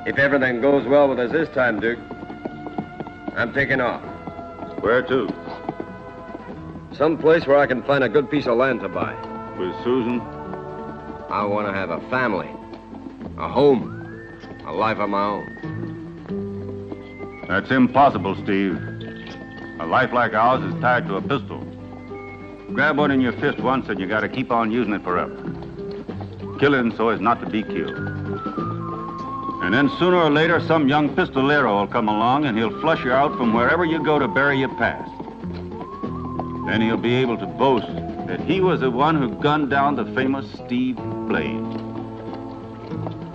If everything goes well with us this time, Duke, I'm taking off. Where to? Some place where I can find a good piece of land to buy. With Susan? I want to have a family, a home, a life of my own. That's impossible, Steve. A life like ours is tied to a pistol. Grab one in your fist once and you gotta keep on using it forever. Killing so as not to be killed. And then sooner or later, some young pistolero will come along and he'll flush you out from wherever you go to bury your past. Then he'll be able to boast that he was the one who gunned down the famous Steve Blade.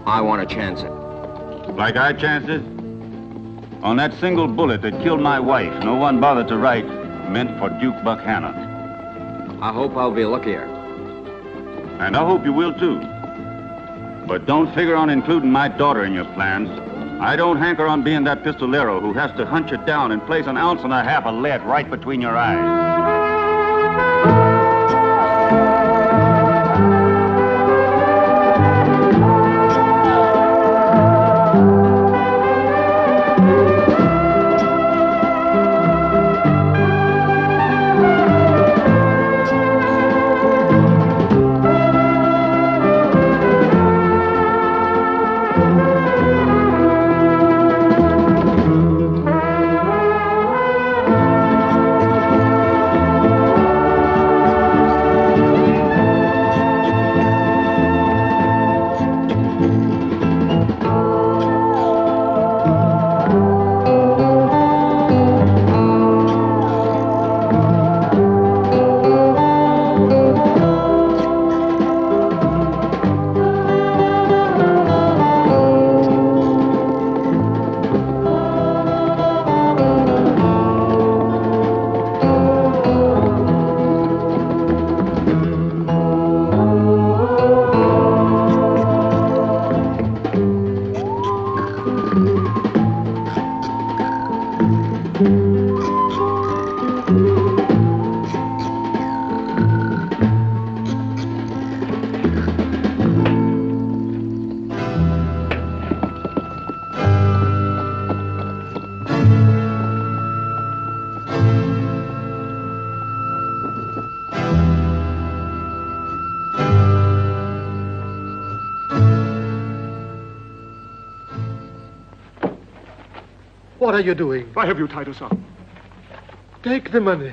I want to chance it. Like I chanced it? On that single bullet that killed my wife, no one bothered to write, meant for Duke Buchanan. I hope I'll be luckier. And I hope you will too. But don't figure on including my daughter in your plans. I don't hanker on being that pistolero who has to hunt you down and place an ounce and a half of lead right between your eyes. What are you doing? Why have you tied us up? Take the money.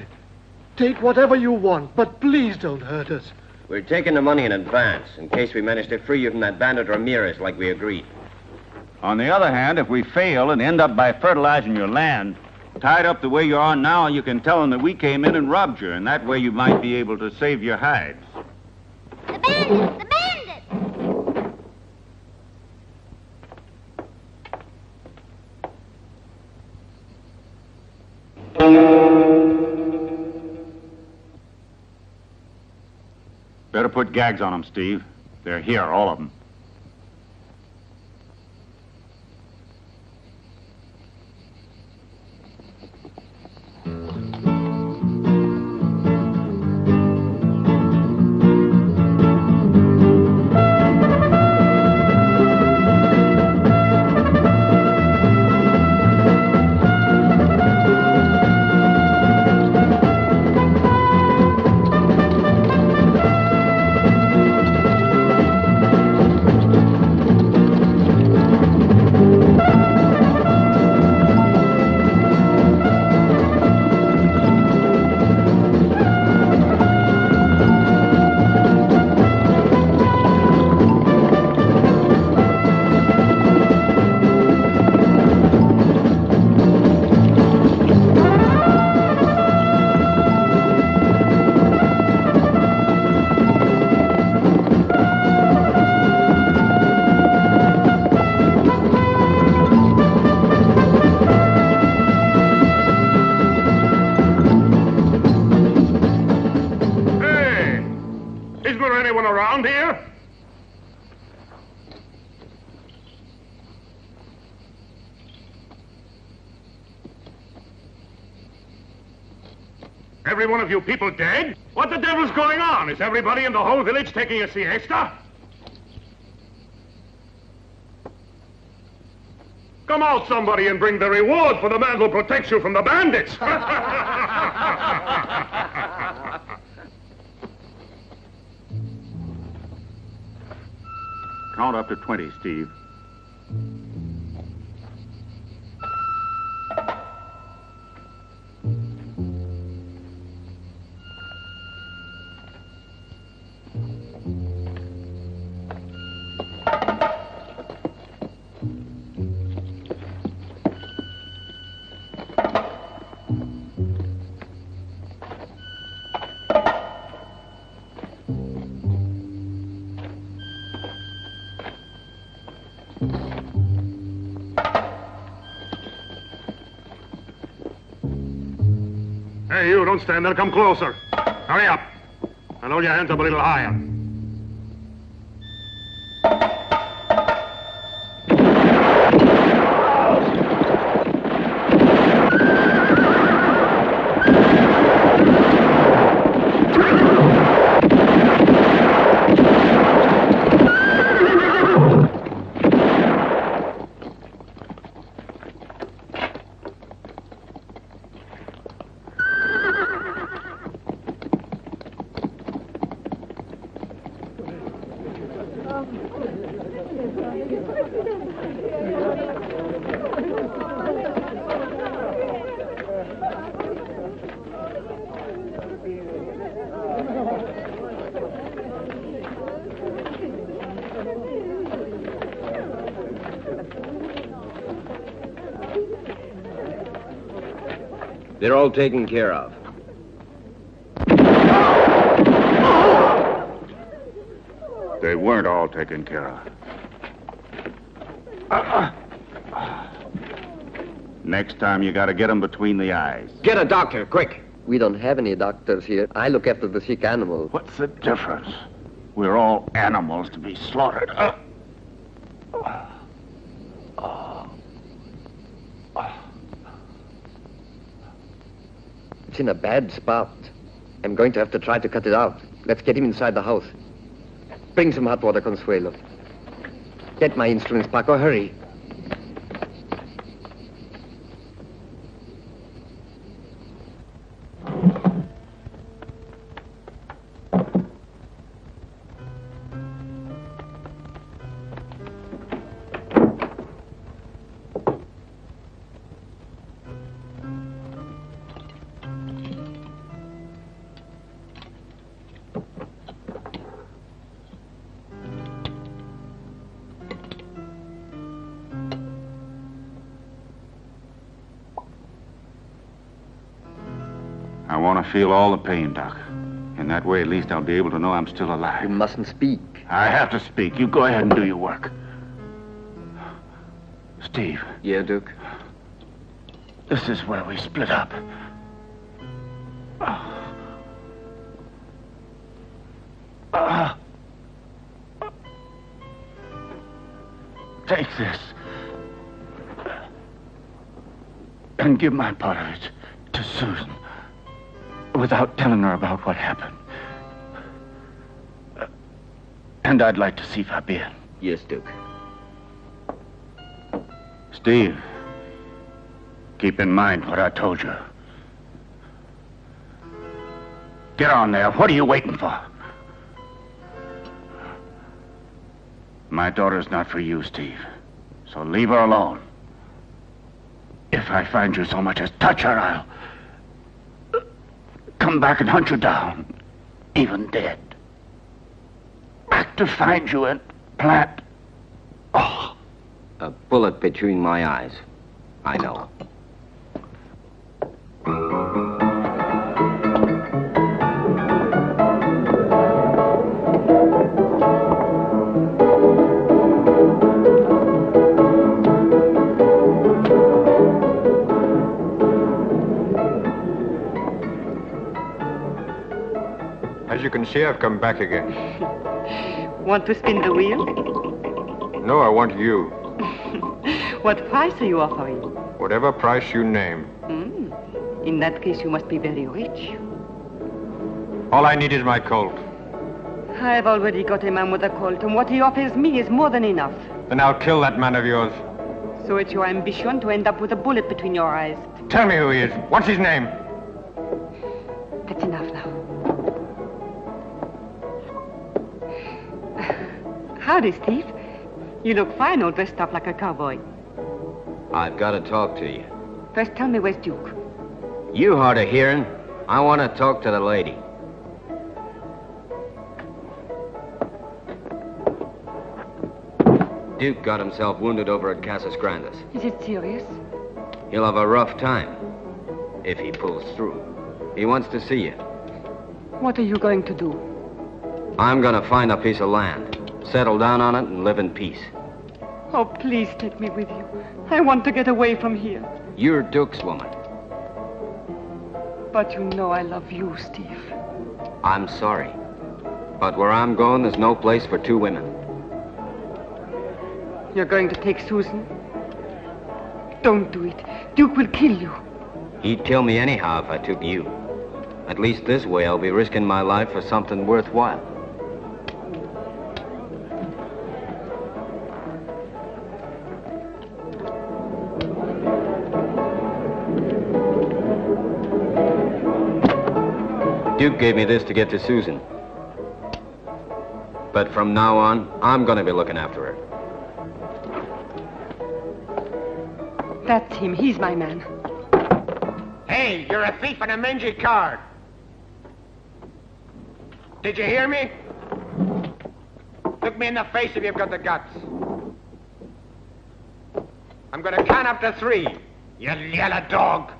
Take whatever you want, but please don't hurt us. We're taking the money in advance, in case we manage to free you from that bandit Ramirez like we agreed. On the other hand, if we fail and end up by fertilizing your land, tied up the way you are now, you can tell them that we came in and robbed you, and that way you might be able to save your hides. The bandits! The bandits! Better put gags on them, Steve. They're here, all of them. every one of you people dead? What the devil's going on? Is everybody in the whole village taking a siesta? Come out, somebody, and bring the reward for the man who protects you from the bandits. Count up to 20, Steve. Hey, you, don't stand there. Come closer. Hurry up. And hold your hands up a little higher. They're all taken care of. They weren't all taken care of. Next time, you gotta get them between the eyes. Get a doctor, quick. We don't have any doctors here. I look after the sick animals. What's the difference? We're all animals to be slaughtered. It's in a bad spot. I'm going to have to try to cut it out. Let's get him inside the house. Bring some hot water, Consuelo. Get my instruments, Paco. Hurry. I want to feel all the pain, Doc. In that way, at least I'll be able to know I'm still alive. You mustn't speak. I have to speak. You go ahead and do your work. Steve. Yeah, Duke? This is where we split up. Take this. And give my part of it to Susan. Without telling her about what happened. And I'd like to see Fabian. Yes, Duke. Steve, keep in mind what I told you. Get on there. What are you waiting for? My daughter's not for you, Steve. So leave her alone. If I find you so much as touch her, I'll come back and hunt you down, even dead. Back to find you and plant. Oh. A bullet between my eyes. I know. As you can see, I've come back again. Want to spin the wheel? No, I want you. What price are you offering? Whatever price you name. In that case, you must be very rich. All I need is my Colt. I've already got a man with a Colt, and what he offers me is more than enough. Then I'll kill that man of yours. So it's your ambition to end up with a bullet between your eyes. Tell me who he is. What's his name? That's enough now. Howdy, Steve. You look fine all dressed up like a cowboy. I've got to talk to you. First, tell me where's Duke. You hard of hearing. I want to talk to the lady. Duke got himself wounded over at Casas Grandes. Is it serious? He'll have a rough time if he pulls through. He wants to see you. What are you going to do? I'm going to find a piece of land, settle down on it, and live in peace. Oh, please take me with you. I want to get away from here. You're Duke's woman. But you know I love you, Steve. I'm sorry. But where I'm going, there's no place for two women. You're going to take Susan? Don't do it. Duke will kill you. He'd kill me anyhow if I took you. At least this way I'll be risking my life for something worthwhile. Duke gave me this to get to Susan. But from now on, I'm going to be looking after her. That's him. He's my man. Hey, you're a thief and a mangy card. Did you hear me? Look me in the face if you've got the guts. I'm gonna count up to 3, you yellow dog.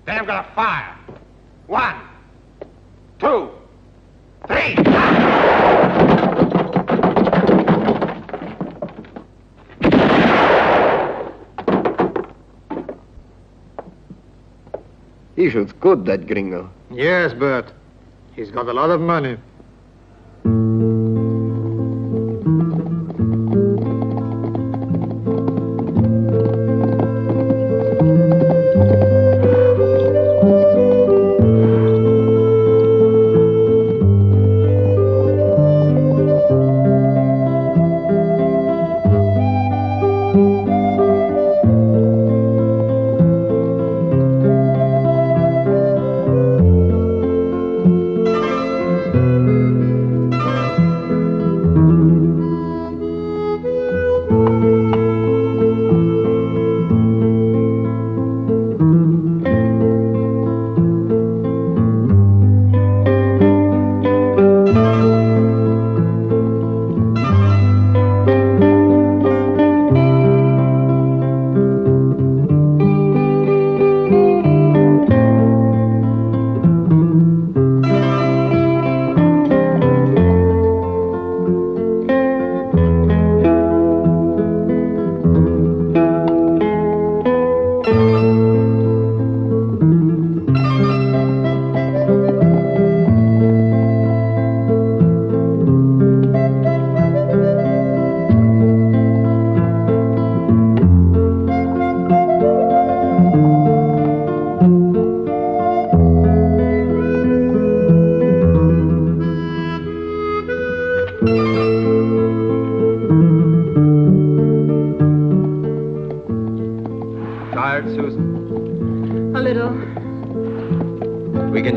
Then I'm gonna fire. 1, 2, 3. He shoots good, that gringo. Yes, Bert. He's got a lot of money.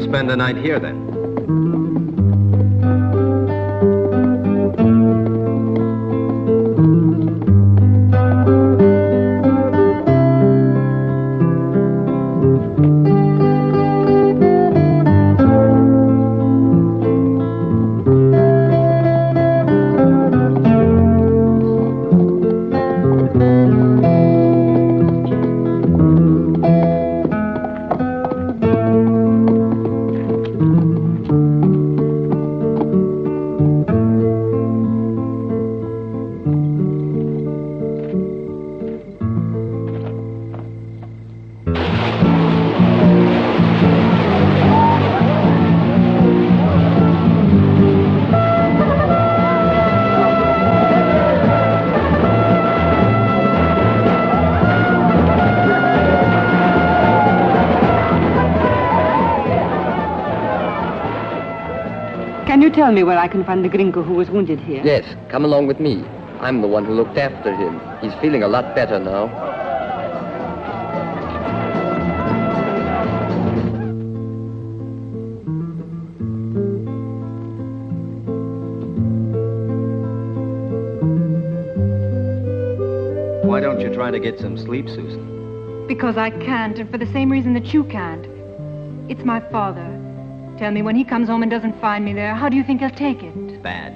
Spend the night here, then. tell me where I can find the gringo who was wounded here? Yes, come along with me. I'm the one who looked after him. He's feeling a lot better now. Why don't you try to get some sleep, Susan? Because I can't, and for the same reason that you can't. It's my father. Tell me, when he comes home and doesn't find me there, how do you think he'll take it? Bad.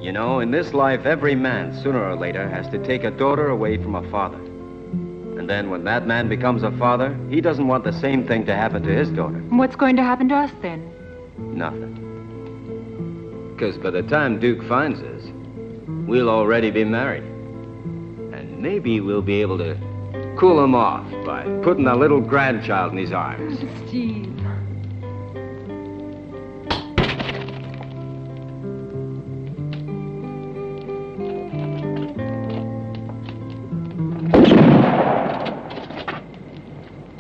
You know, in this life, every man, sooner or later, has to take a daughter away from a father. And then when that man becomes a father, he doesn't want the same thing to happen to his daughter. What's going to happen to us, then? Nothing. Because by the time Duke finds us, we'll already be married. And maybe we'll be able to cool him off by putting a little grandchild in his arms. Steve.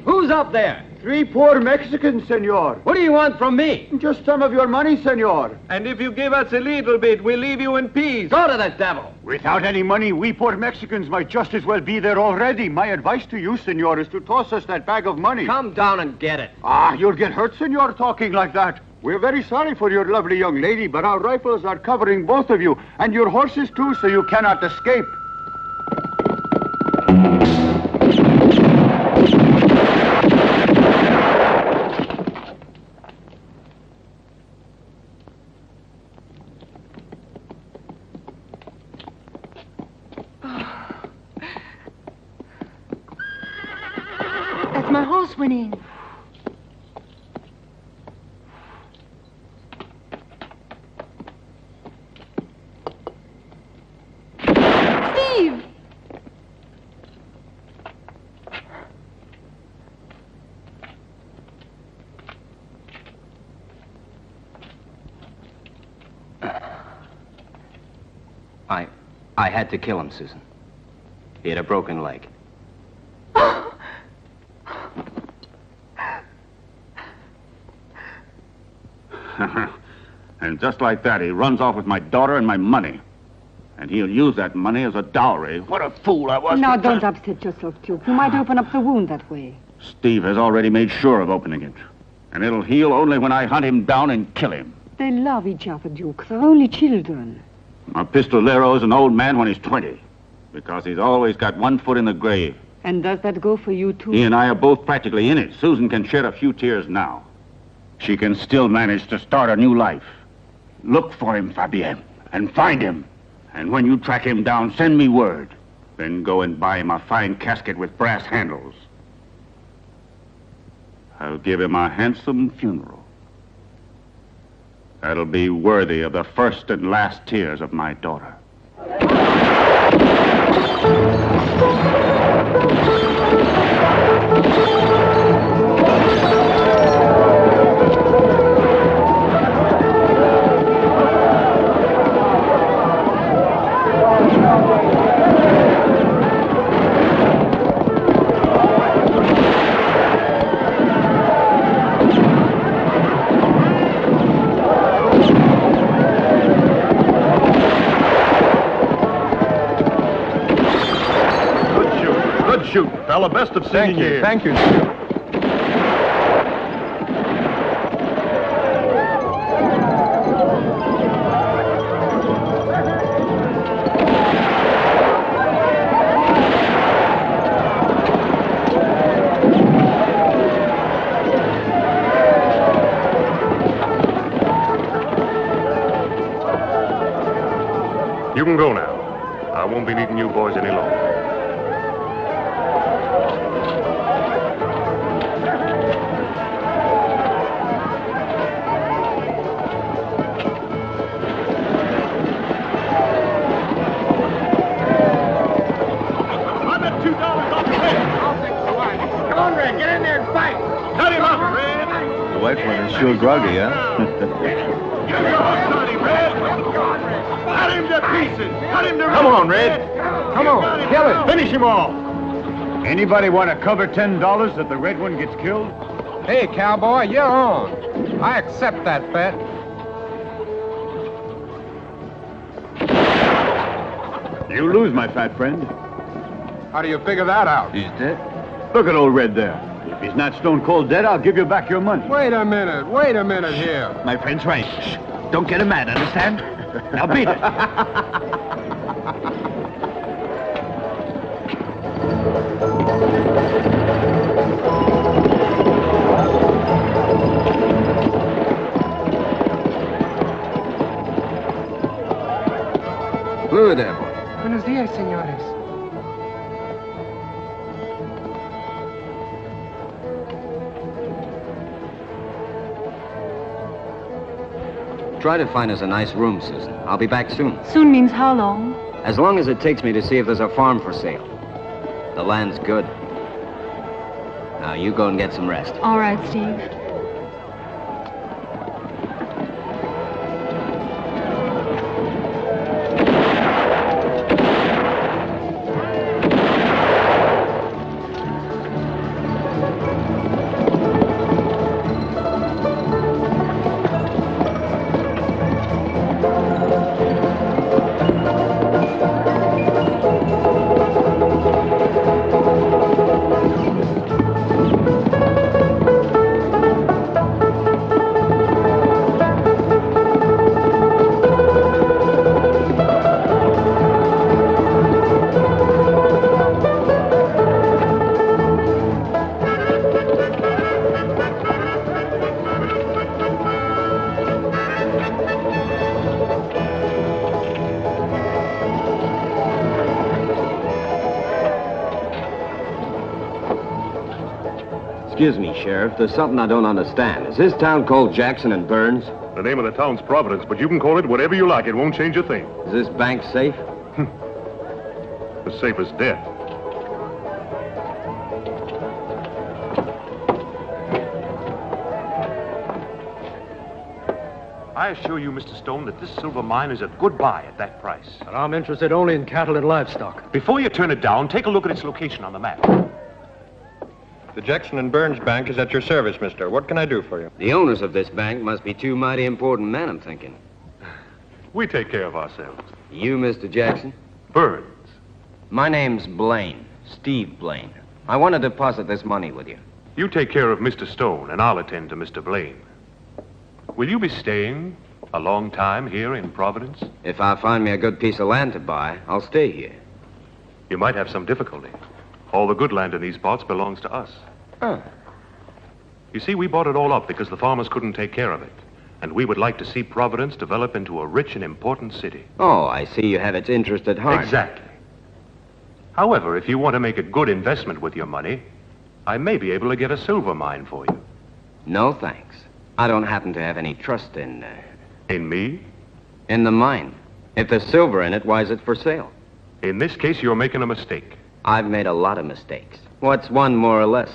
Who's up there? 3 poor Mexicans, senor. What do you want from me? Just some of your money, senor. And if you give us a little bit, we'll leave you in peace. Go to the devil. Without any money, we poor Mexicans might just as well be there already. My advice to you, senor, is to toss us that bag of money. Come down and get it. Ah, you'll get hurt, senor, talking like that. We're very sorry for your lovely young lady, but our rifles are covering both of you, and your horses too, so you cannot escape. That's my horse winning. Steve! I had to kill him, Susan. He had a broken leg. And just like that, he runs off with my daughter and my money. And he'll use that money as a dowry. What a fool I was. Now, don't upset yourself, Duke. You might open up the wound that way. Steve has already made sure of opening it. And it'll heal only when I hunt him down and kill him. They love each other, Duke. They're only children. A pistolero's an old man when he's 20. Because he's always got one foot in the grave. And does that go for you, too? He and I are both practically in it. Susan can shed a few tears now. She can still manage to start a new life. Look for him, Fabienne, and find him. And when you track him down, send me word. Then go and buy him a fine casket with brass handles. I'll give him a handsome funeral. That'll be worthy of the first and last tears of my daughter. Shoot, fella. Best of seeing you. Thank you. You can go now. I won't be needing you boys any longer. The white one is sure groggy, huh? Cut him to pieces! Cut him to Come on, Red. Come on, kill it. Finish him off! Anybody want to cover $10 that the red one gets killed? Hey, cowboy, you're on. I accept that bet. You lose, my fat friend. How do you figure that out? He's dead. Look at old Red there. If he's not stone cold dead, I'll give you back your money. Wait a minute here. My friend's right. Shh. Don't get him mad, understand? Now beat it. Blue there, boy. Buenos días, señores. Try to find us a nice room, Susan. I'll be back soon. Soon means how long? As long as it takes me to see if there's a farm for sale. The land's good. Now, you go and get some rest. All right, Steve. Excuse me, Sheriff. There's something I don't understand. Is this town called Jackson and Burns? The name of the town's Providence, but you can call it whatever you like. It won't change a thing. Is this bank safe? As safe as death. I assure you, Mr. Stone, that this silver mine is a good buy at that price. And I'm interested only in cattle and livestock. Before you turn it down, take a look at its location on the map. The Jackson and Burns Bank is at your service, mister. What can I do for you? The owners of this bank must be two mighty important men, I'm thinking. We take care of ourselves. You, Mr. Jackson? Burns. My name's Blaine, Steve Blaine. I want to deposit this money with you. You take care of Mr. Stone, and I'll attend to Mr. Blaine. Will you be staying a long time here in Providence? If I find me a good piece of land to buy, I'll stay here. You might have some difficulty. All the good land in these parts belongs to us. Oh. You see, we bought it all up because the farmers couldn't take care of it. And we would like to see Providence develop into a rich and important city. Oh, I see you have its interest at heart. Exactly. However, if you want to make a good investment with your money, I may be able to get a silver mine for you. No, thanks. I don't happen to have any trust in... In me? In the mine. If there's silver in it, why is it for sale? In this case, you're making a mistake. I've made a lot of mistakes. What's one more or less?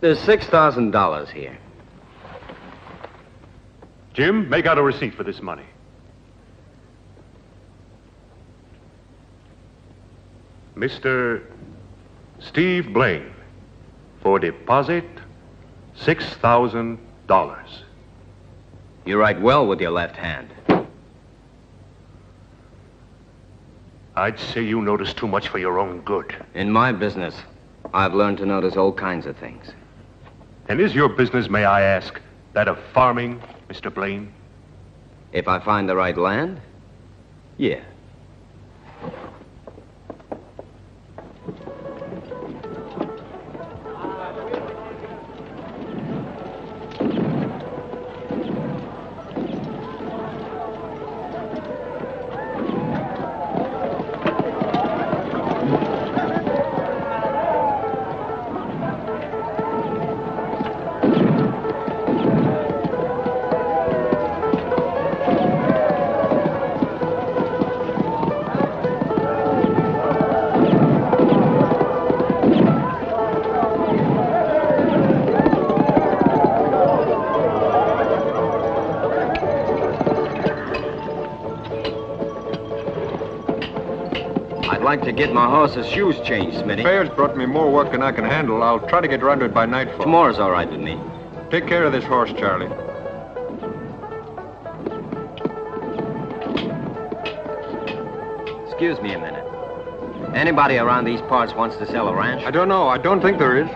There's $6,000 here. Jim, make out a receipt for this money. Mr. Steve Blaine, for deposit, $6,000. You write well with your left hand. I'd say you notice too much for your own good. In my business, I've learned to notice all kinds of things. And is your business, may I ask, that of farming, Mr. Blaine? If I find the right land, yeah. I'd like to get my horse's shoes changed, Smitty. Fair's brought me more work than I can handle. I'll try to get round to it by nightfall. Tomorrow's all right with me. Take care of this horse, Charlie. Excuse me a minute. Anybody around these parts wants to sell a ranch? I don't know. I don't think there is.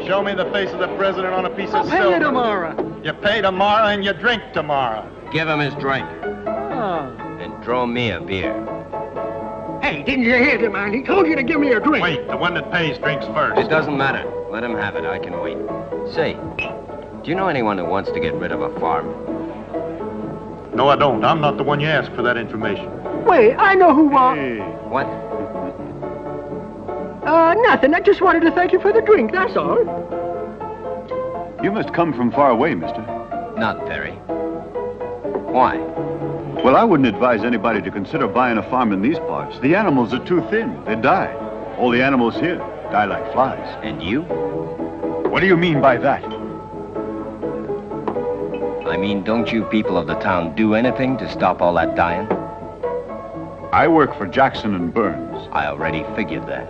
Show me the face of the president on a piece of silver. I'll pay you tomorrow. You pay tomorrow and you drink tomorrow. Give him his drink. Oh. And draw me a beer. Hey, didn't you hear the man? He told you to give me a drink. Wait, the one that pays drinks first. It doesn't matter. Let him have it. I can wait. Say, do you know anyone who wants to get rid of a farm? No, I don't. I'm not the one you asked for that information. Wait, I know who Hey. What? Nothing. I just wanted to thank you for the drink, that's all. You must come from far away, mister. Not very. Why? Well, I wouldn't advise anybody to consider buying a farm in these parts. The animals are too thin. They die. All the animals here die like flies. And you? What do you mean by that? I mean, don't you people of the town do anything to stop all that dying? I work for Jackson and Burns. I already figured that.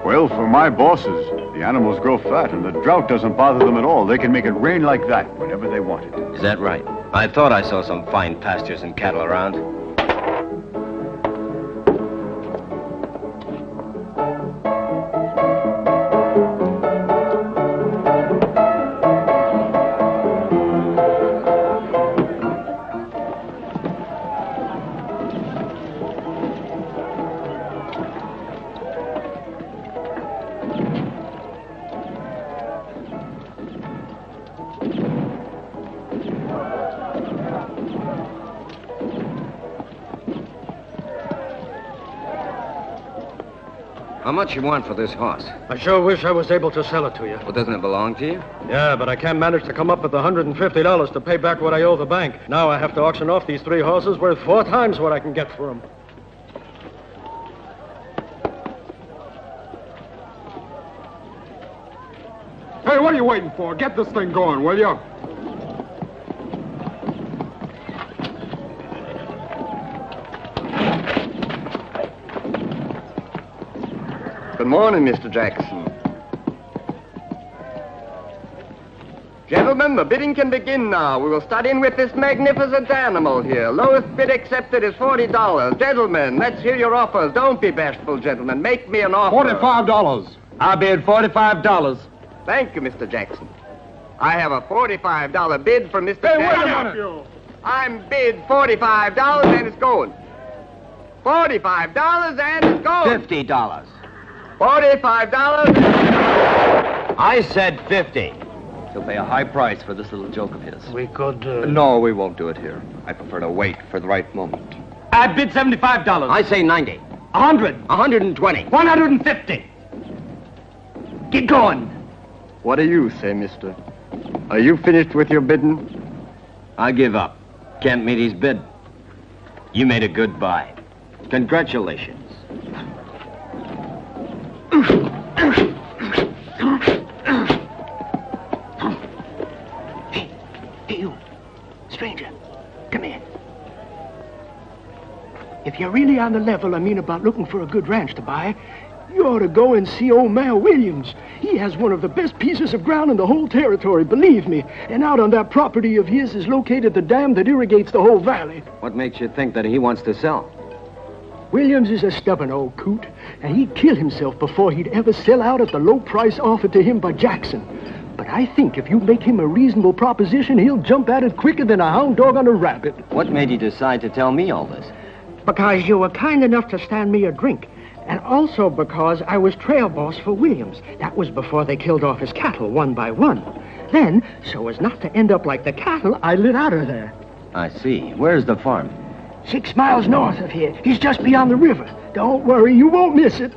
Well, for my bosses, the animals grow fat and the drought doesn't bother them at all. They can make it rain like that whenever they want it. Is that right? I thought I saw some fine pastures and cattle around. How much you want for this horse? I sure wish I was able to sell it to you. Well, doesn't it belong to you? Yeah, but I can't manage to come up with the $150 to pay back what I owe the bank. Now I have to auction off these 3 horses worth 4 times what I can get for them. Hey, what are you waiting for? Get this thing going, will you? Good morning, Mr. Jackson. Gentlemen, the bidding can begin now. We will start in with this magnificent animal here. Lowest bid accepted is $40. Gentlemen, let's hear your offers. Don't be bashful, gentlemen. Make me an offer. $45. I bid $45. Thank you, Mr. Jackson. I have a $45 bid from Mr. Hey, Jackson. wait a minute. I'm bid $45 and it's going. $45 and it's going. $50. $45. I said 50. He'll pay a high price for this little joke of his. We could, No, we won't do it here. I prefer to wait for the right moment. I bid $75. I say 90. 100. 120. 150. Get going. What do you say, mister? Are you finished with your bidding? I give up. Can't meet his bid. You made a good buy. Congratulations. Hey, you. Stranger, come here. If you're really on the level, about looking for a good ranch to buy, you ought to go and see old Mal Williams. He has one of the best pieces of ground in the whole territory, believe me. And out on that property of his is located the dam that irrigates the whole valley. What makes you think that he wants to sell? Williams is a stubborn old coot, and he'd kill himself before he'd ever sell out at the low price offered to him by Jackson. But I think if you make him a reasonable proposition, he'll jump at it quicker than a hound dog on a rabbit. What made you decide to tell me all this? Because you were kind enough to stand me a drink. And also because I was trail boss for Williams. That was before they killed off his cattle one by one. Then, so as not to end up like the cattle, I lit out of there. I see. Where's the farm? 6 miles north of here. He's just beyond the river. Don't worry, you won't miss it.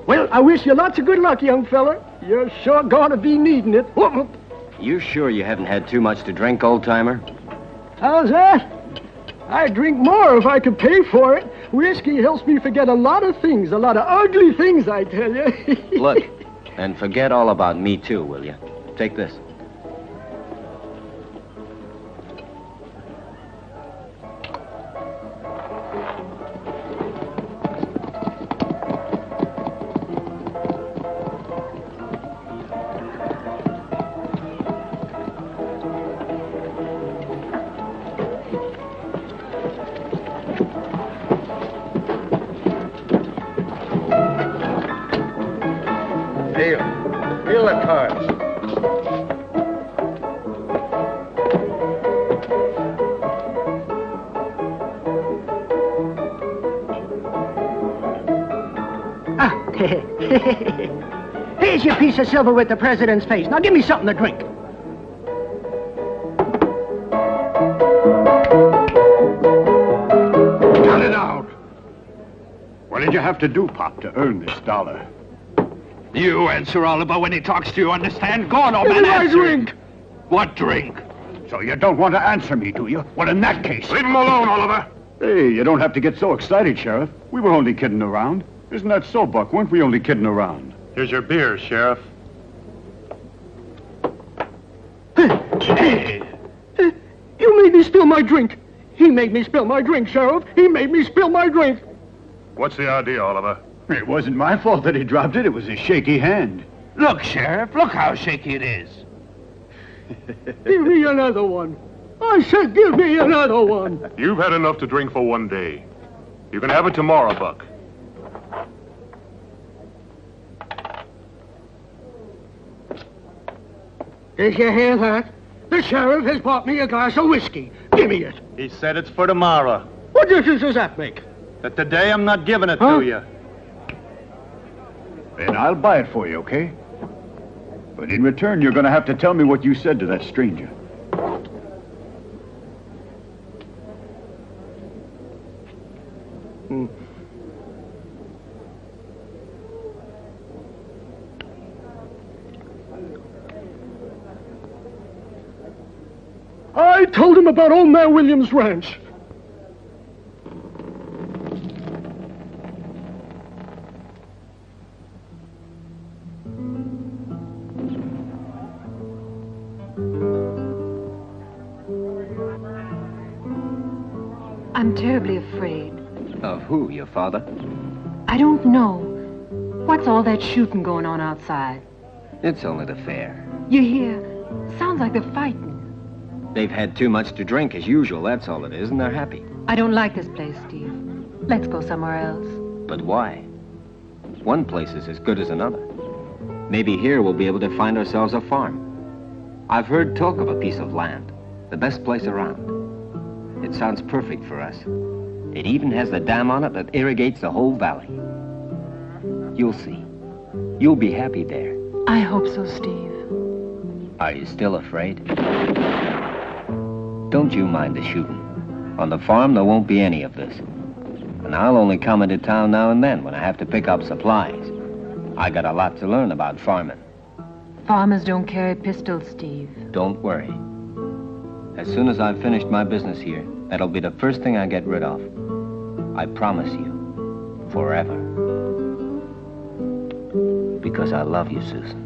Well, I wish you lots of good luck, young fella. You're sure gonna be needing it. You sure you haven't had too much to drink, old-timer? How's that? I'd drink more if I could pay for it. Whiskey helps me forget a lot of things, a lot of ugly things, I tell you. Look, and forget all about me too, will you? Take this. Feel the cards. Here's your piece of silver with the president's face. Now give me something to drink. Cut it out. What did you have to do, Pop, to earn this dollar? You answer Oliver when he talks to you, understand? Go on, old Give man, me my answer drink. him. What drink? So you don't want to answer me, do you? Well, in that case... Leave him alone, Oliver. Hey, you don't have to get so excited, Sheriff. We were only kidding around. Isn't that so, Buck? Weren't we only kidding around? Here's your beer, Sheriff. You made me spill my drink. He made me spill my drink, Sheriff. He made me spill my drink. What's the idea, Oliver? It wasn't my fault that he dropped it. It was his shaky hand. Look, Sheriff, look how shaky it is. Give me another one. I said give me another one. You've had enough to drink for one day. You can have it tomorrow, Buck. Did you hear that? The sheriff has bought me a glass of whiskey. Give me it. He said it's for tomorrow. What difference does that make? That today I'm not giving it to you. Then I'll buy it for you, okay? But in return, you're going to have to tell me what you said to that stranger. I told him about old man Williams' ranch. I'm terribly afraid. Of who, your father? I don't know. What's all that shooting going on outside? It's only the fair. You hear? Sounds like they're fighting. They've had too much to drink as usual, that's all it is, and they're happy. I don't like this place, Steve. Let's go somewhere else. But why? One place is as good as another. Maybe here we'll be able to find ourselves a farm. I've heard talk of a piece of land, the best place around. It sounds perfect for us. It even has the dam on it that irrigates the whole valley. You'll see. You'll be happy there. I hope so, Steve. Are you still afraid? Don't you mind the shooting. On the farm, there won't be any of this. And I'll only come into town now and then when I have to pick up supplies. I got a lot to learn about farming. Farmers don't carry pistols, Steve. Don't worry. As soon as I've finished my business here, that'll be the first thing I get rid of. I promise you. Forever. Because I love you, Susan.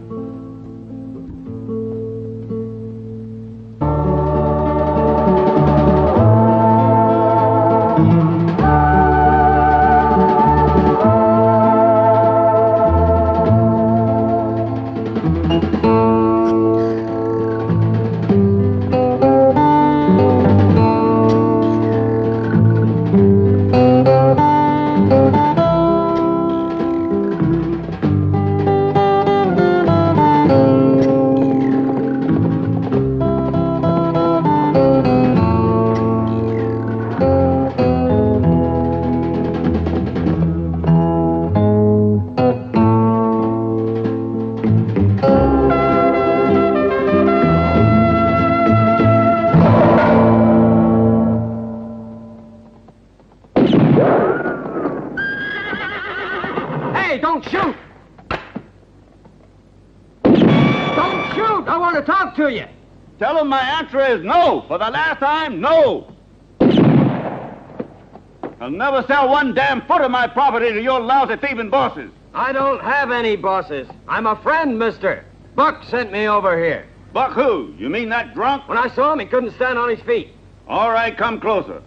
Tell him my answer is no. For the last time, no. I'll never sell one damn foot of my property to your lousy thieving bosses. I don't have any bosses. I'm a friend, mister. Buck sent me over here. Buck who? You mean that drunk? When I saw him, he couldn't stand on his feet. All right, come closer.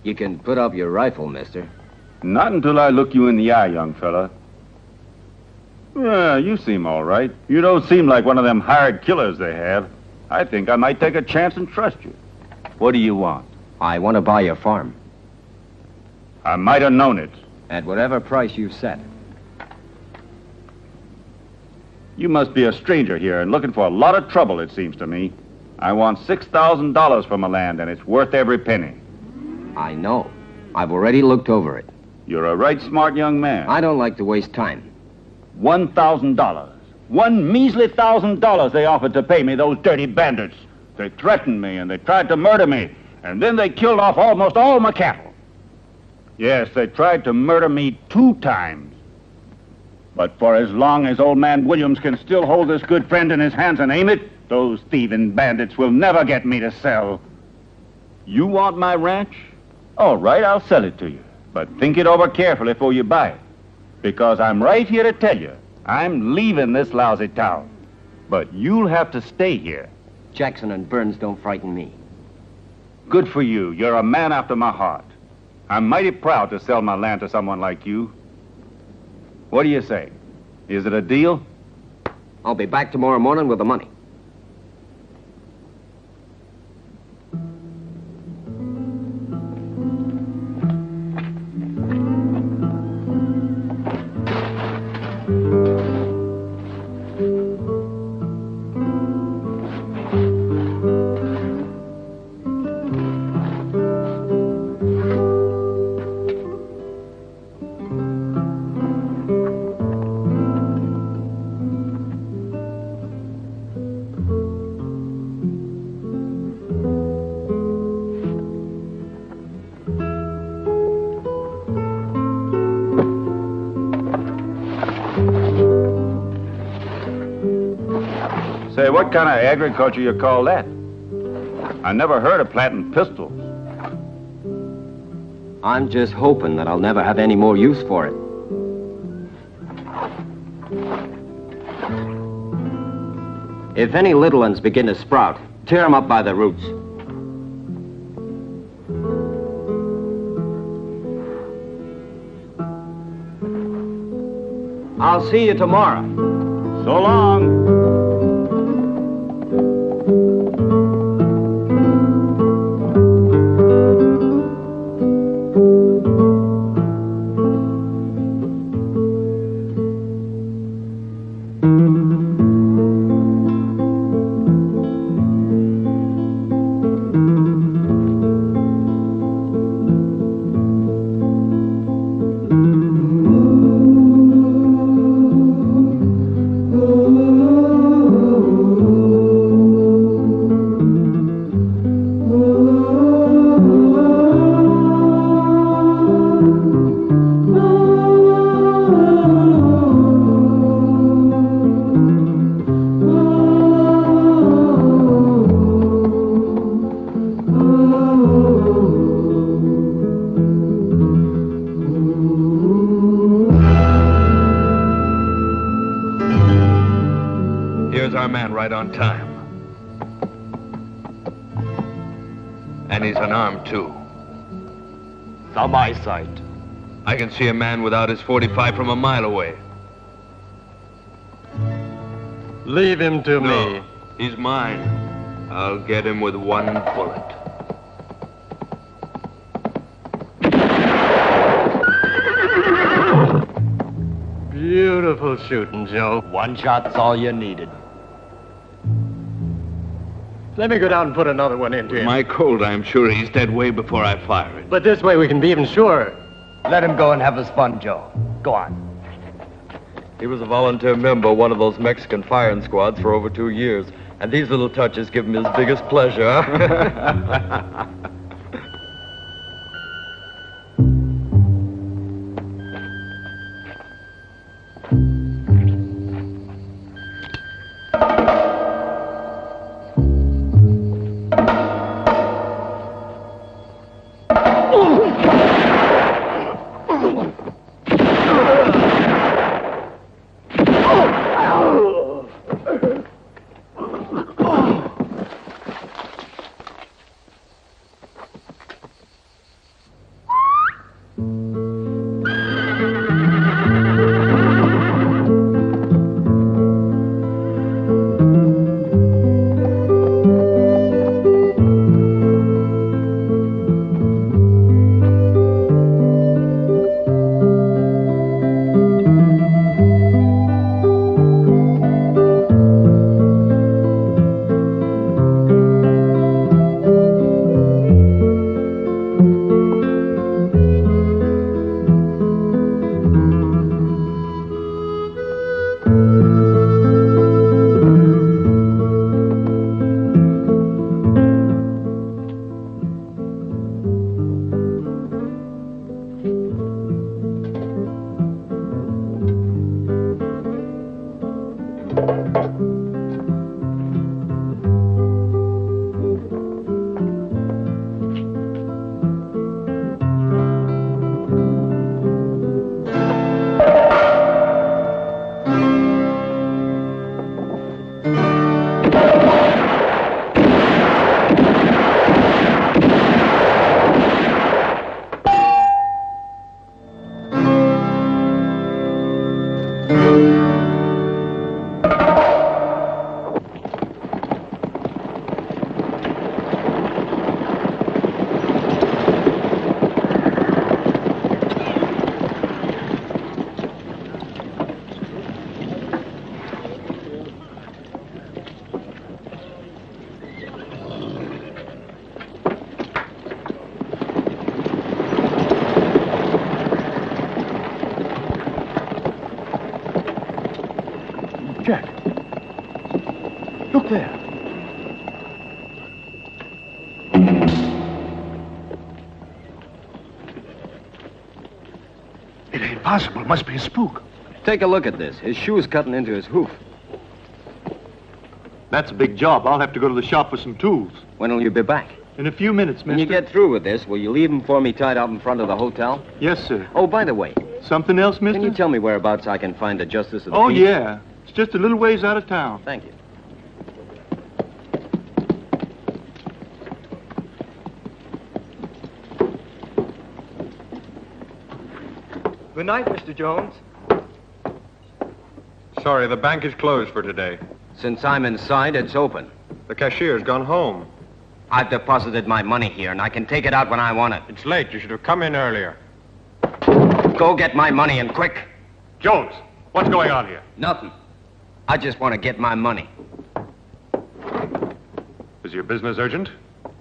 You can put up your rifle, mister. Not until I look you in the eye, young fella. Yeah, you seem all right. You don't seem like one of them hired killers they have. I think I might take a chance and trust you. What do you want? I want to buy your farm. I might have known it. At whatever price you set. You must be a stranger here and looking for a lot of trouble, it seems to me. I want $6,000 for my land, and it's worth every penny. I know. I've already looked over it. You're a right smart young man. I don't like to waste time. $1,000. $1 measly $1,000 they offered to pay me, those dirty bandits. They threatened me and they tried to murder me, and then they killed off almost all my cattle. Yes, they tried to murder me 2 times. But for as long as old man Williams can still hold this good friend in his hands and aim it, those thieving bandits will never get me to sell. You want my ranch? All right, I'll sell it to you. But think it over carefully before you buy it. Because I'm right here to tell you, I'm leaving this lousy town. But you'll have to stay here. Jackson and Burns don't frighten me. Good for you. You're a man after my heart. I'm mighty proud to sell my land to someone like you. What do you say? Is it a deal? I'll be back tomorrow morning with the money. Say, what kind of agriculture you call that? I never heard of planting pistols. I'm just hoping that I'll never have any more use for it. If any little ones begin to sprout, tear them up by the roots. I'll see you tomorrow. So long. On time. And he's unarmed, too. It's on my sight. I can see a man without his .45 from a mile away. Leave him to me. He's mine. I'll get him with one bullet. Beautiful shooting, Joe. One shot's all you needed. Let me go down and put another one into him. My Colt, I'm sure he's dead way before I fire it. But this way we can be even surer. Let him go and have his fun, Joe. Go on. He was a volunteer member of one of those Mexican firing squads for over 2 years. And these little touches give him his biggest pleasure, huh? Jack, look there. It ain't possible. It must be a spook. Take a look at this. His shoe's cutting into his hoof. That's a big job. I'll have to go to the shop for some tools. When will you be back? In a few minutes, mister. When you get through with this, will you leave him for me tied up in front of the hotel? Yes, sir. Oh, by the way. Something else, mister? Can you tell me whereabouts I can find a justice of the peace? peace? Yeah. It's just a little ways out of town. Thank you. Good night, Mr. Jones. Sorry, the bank is closed for today. Since I'm inside, it's open. The cashier's gone home. I've deposited my money here, and I can take it out when I want it. It's late. You should have come in earlier. Go get my money, and quick. Jones, what's going on here? Nothing. I just want to get my money. Is your business urgent?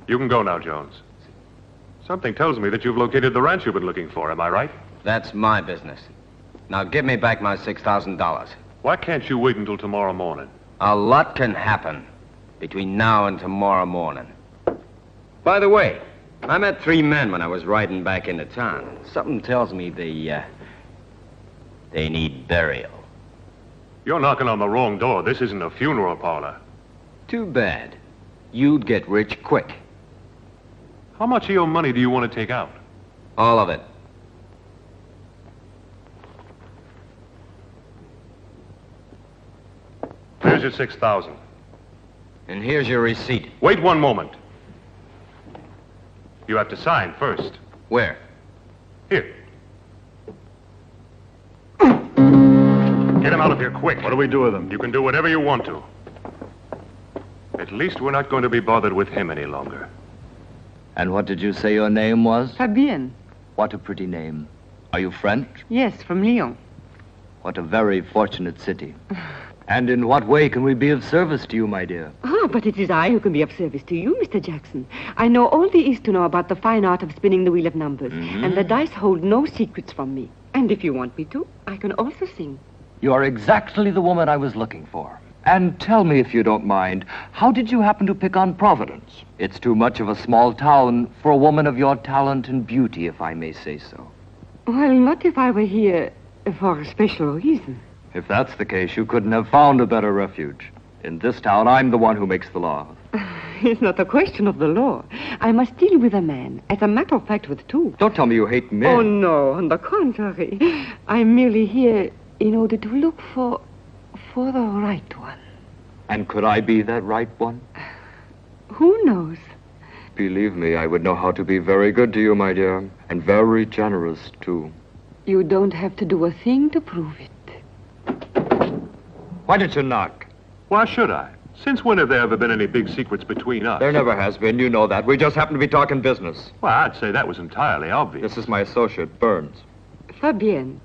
You can go now, Jones. Something tells me that you've located the ranch you've been looking for, am I right? That's my business. Now give me back my $6,000. Why can't you wait until tomorrow morning? A lot can happen between now and tomorrow morning. By the way, I met 3 men when I was riding back into town. Something tells me they need burial. You're knocking on the wrong door. This isn't a funeral parlor. Too bad. You'd get rich quick. How much of your money do you want to take out? All of it. Here's your $6,000. And here's your receipt. Wait one moment. You have to sign first. Where? Here. Get him out of here quick. What do we do with him? You can do whatever you want to. At least we're not going to be bothered with him any longer. And what did you say your name was? Fabienne. What a pretty name. Are you French? Yes, from Lyon. What a very fortunate city. And in what way can we be of service to you, my dear? Oh, but it is I who can be of service to you, Mr. Jackson. I know all there is to know about the fine art of spinning the wheel of numbers. Mm-hmm. And the dice hold no secrets from me. And if you want me to, I can also sing. You are exactly the woman I was looking for. And tell me, if you don't mind, how did you happen to pick on Providence? It's too much of a small town for a woman of your talent and beauty, if I may say so. Well, not if I were here for a special reason. If that's the case, you couldn't have found a better refuge. In this town, I'm the one who makes the law. It's not a question of the law. I must deal with a man. As a matter of fact, with two. Don't tell me you hate men. Oh, no, on the contrary. I'm merely here in order to look for the right one. And could I be that right one? Who knows? Believe me, I would know how to be very good to you, my dear. And very generous, too. You don't have to do a thing to prove it. Why didn't you knock? Why should I? Since when have there ever been any big secrets between us? There never has been. You know that. We just happen to be talking business. Well, I'd say that was entirely obvious. This is my associate, Burns. Fabienne.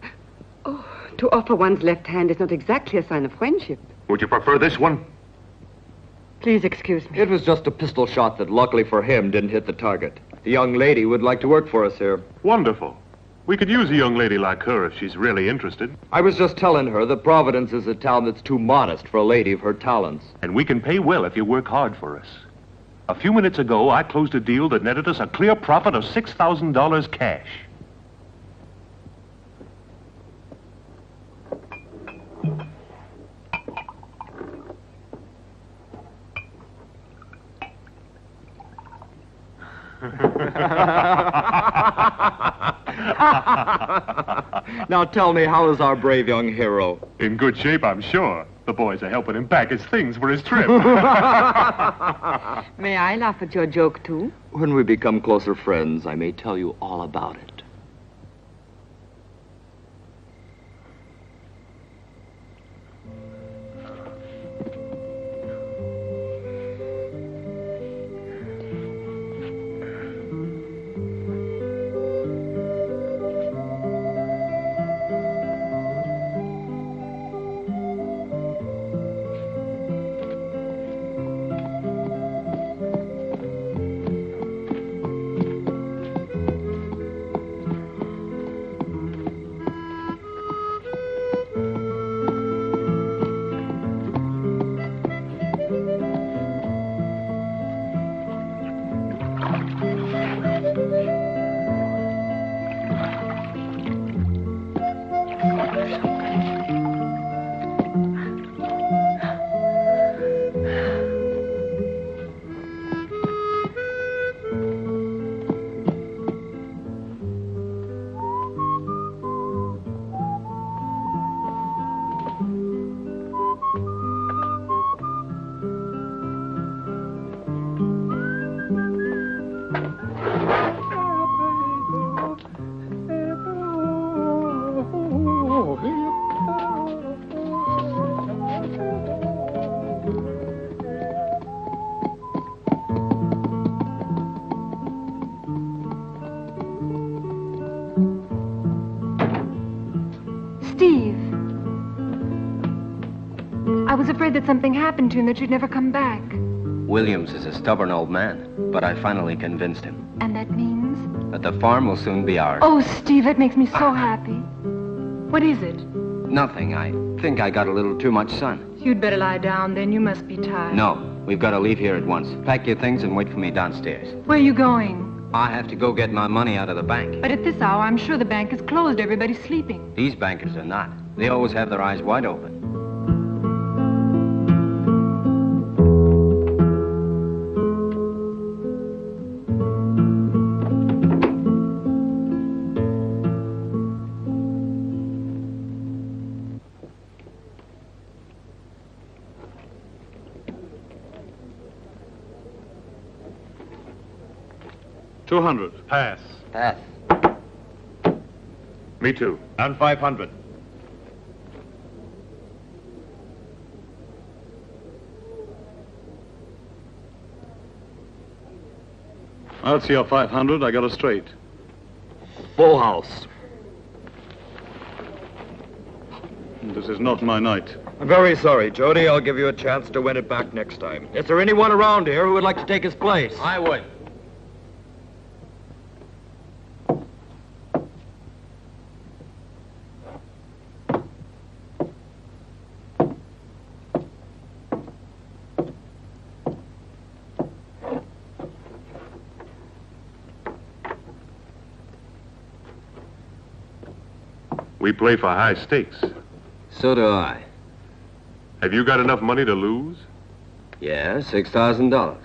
Oh, to offer one's left hand is not exactly a sign of friendship. Would you prefer this one? Please excuse me. It was just a pistol shot that, luckily for him, didn't hit the target. The young lady would like to work for us here. Wonderful. We could use a young lady like her if she's really interested. I was just telling her that Providence is a town that's too modest for a lady of her talents. And we can pay well if you work hard for us. A few minutes ago, I closed a deal that netted us a clear profit of $6,000 cash. Now tell me, how is our brave young hero? In good shape, I'm sure. The boys are helping him pack his things for his trip. May I laugh at your joke, too? When we become closer friends, I may tell you all about it. I was afraid that something happened to him, that you'd never come back. Williams is a stubborn old man, but I finally convinced him. And that means? That the farm will soon be ours. Oh, Steve, that makes me so happy. What is it? Nothing. I think I got a little too much sun. You'd better lie down then. You must be tired. No, we've got to leave here at once. Pack your things and wait for me downstairs. Where are you going? I have to go get my money out of the bank. But at this hour, I'm sure the bank is closed. Everybody's sleeping. These bankers are not. They always have their eyes wide open. $200. Pass. Pass. Me too. And 500. That's your 500. I got it straight. Full house. This is not my night. I'm very sorry, Jody. I'll give you a chance to win it back next time. Is there anyone around here who would like to take his place? I would. We play for high stakes. So do I. Have you got enough money to lose? Yeah, $6,000.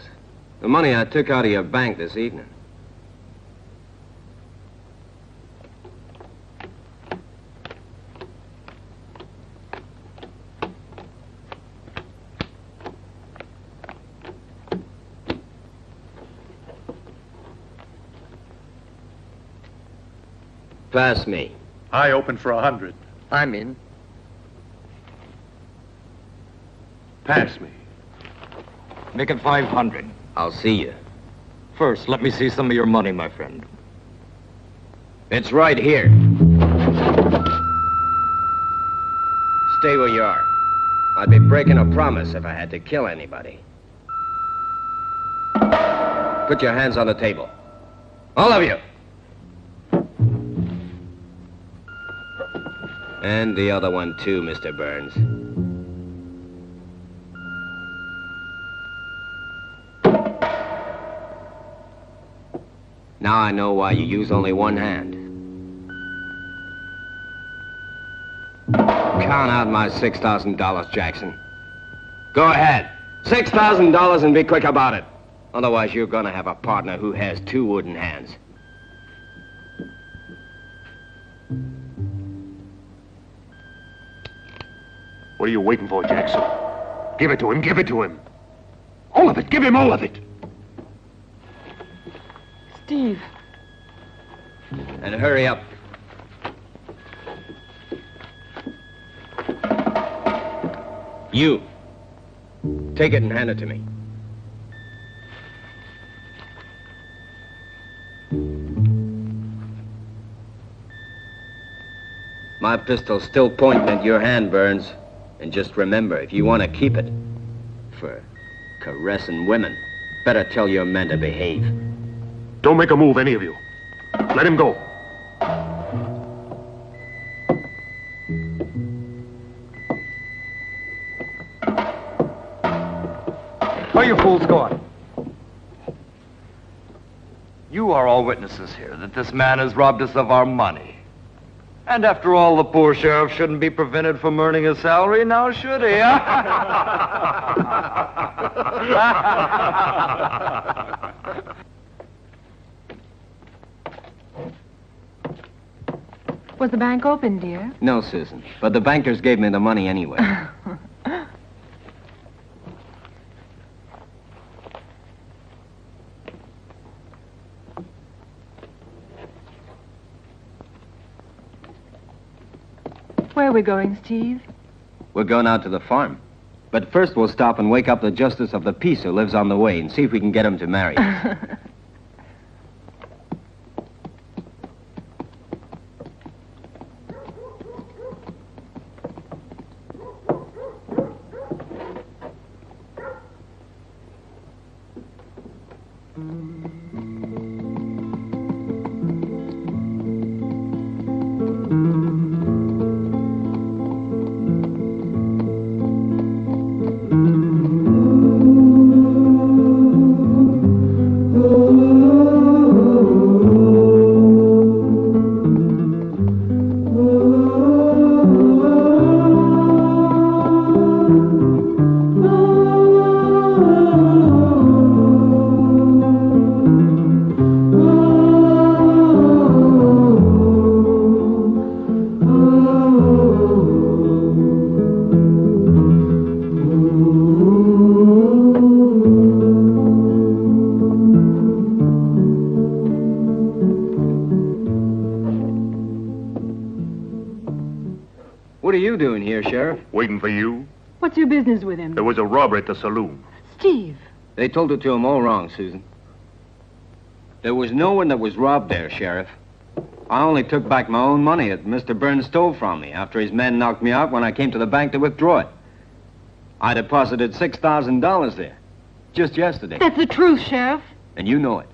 The money I took out of your bank this evening. Pass me. I open for 100. I'm in. Pass me. Make it 500. I'll see you. First, let me see some of your money, my friend. It's right here. Stay where you are. I'd be breaking a promise if I had to kill anybody. Put your hands on the table. All of you. And the other one too, Mr. Burns. Now I know why you use only one hand. Count out my $6,000, Jackson. Go ahead. $6,000 and be quick about it. Otherwise, you're gonna have a partner who has two wooden hands. What are you waiting for, Jackson? Give it to him, give it to him. All of it, give him all of it. Steve. And hurry up. You. Take it and hand it to me. My pistol's still pointing at your hand, Burns. And just remember, if you want to keep it for caressing women, better tell your men to behave. Don't make a move, any of you. Let him go. Where you fools going? You are all witnesses here that this man has robbed us of our money. And after all, the poor sheriff shouldn't be prevented from earning a salary, now should he? Was the bank open, dear? No, Susan, but the bankers gave me the money anyway. Where are we going, Steve? We're going out to the farm. But first we'll stop and wake up the justice of the peace who lives on the way and see if we can get him to marry us. What are you doing here, Sheriff? Waiting for you. What's your business with him? There was a robbery at the saloon. Steve. They told it to him all wrong, Susan. There was no one that was robbed there, Sheriff. I only took back my own money that Mr. Burns stole from me after his men knocked me out when I came to the bank to withdraw it. I deposited $6,000 there just yesterday. That's the truth, Sheriff. And you know it.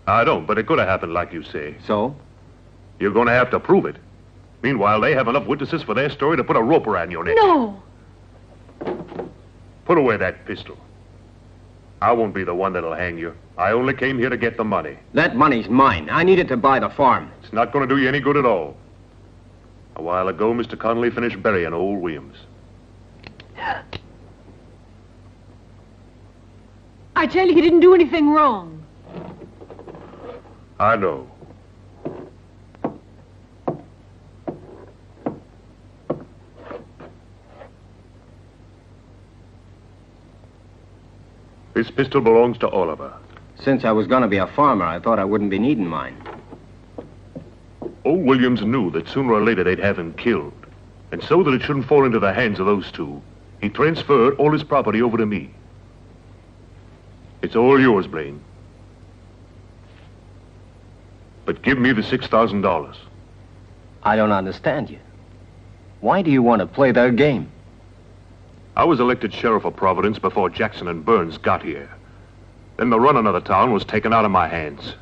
I don't, but it could have happened like you say. So? You're going to have to prove it. Meanwhile, they have enough witnesses for their story to put a rope around your neck. No. Put away that pistol. I won't be the one that'll hang you. I only came here to get the money. That money's mine. I need it to buy the farm. It's not going to do you any good at all. A while ago, Mr. Connolly finished burying old Williams. I tell you, he didn't do anything wrong. I know. This pistol belongs to Oliver. Since I was going to be a farmer, I thought I wouldn't be needing mine. Old Williams knew that sooner or later they'd have him killed. And so that it shouldn't fall into the hands of those two, he transferred all his property over to me. It's all yours, Blaine. But give me the $6,000. I don't understand you. Why do you want to play their game? I was elected sheriff of Providence before Jackson and Burns got here. Then the running of the town was taken out of my hands.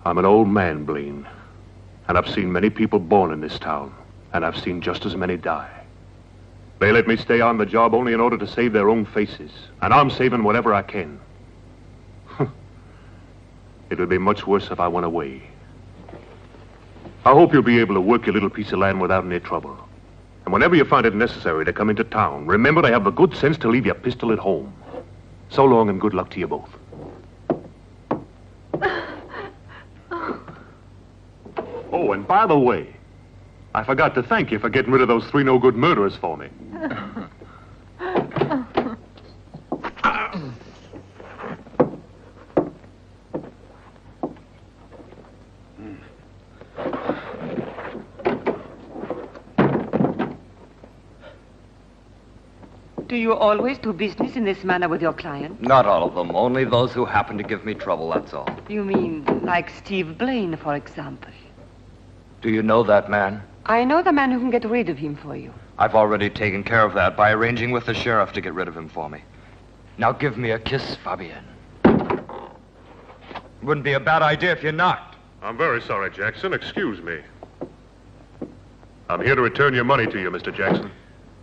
I'm an old man, Blaine. And I've seen many people born in this town. And I've seen just as many die. They let me stay on the job only in order to save their own faces. And I'm saving whatever I can. It would be much worse if I went away. I hope you'll be able to work your little piece of land without any trouble. And whenever you find it necessary to come into town, remember to have the good sense to leave your pistol at home. So long and good luck to you both. Oh, and by the way, I forgot to thank you for getting rid of those 3 no-good murderers for me. Do you always do business in this manner with your client? Not all of them, only those who happen to give me trouble, that's all. You mean like Steve Blaine, for example? Do you know that man? I know the man who can get rid of him for you. I've already taken care of that by arranging with the sheriff to get rid of him for me. Now give me a kiss, Fabian. Wouldn't be a bad idea if you knocked. I'm very sorry, Jackson. Excuse me. I'm here to return your money to you, Mr. Jackson.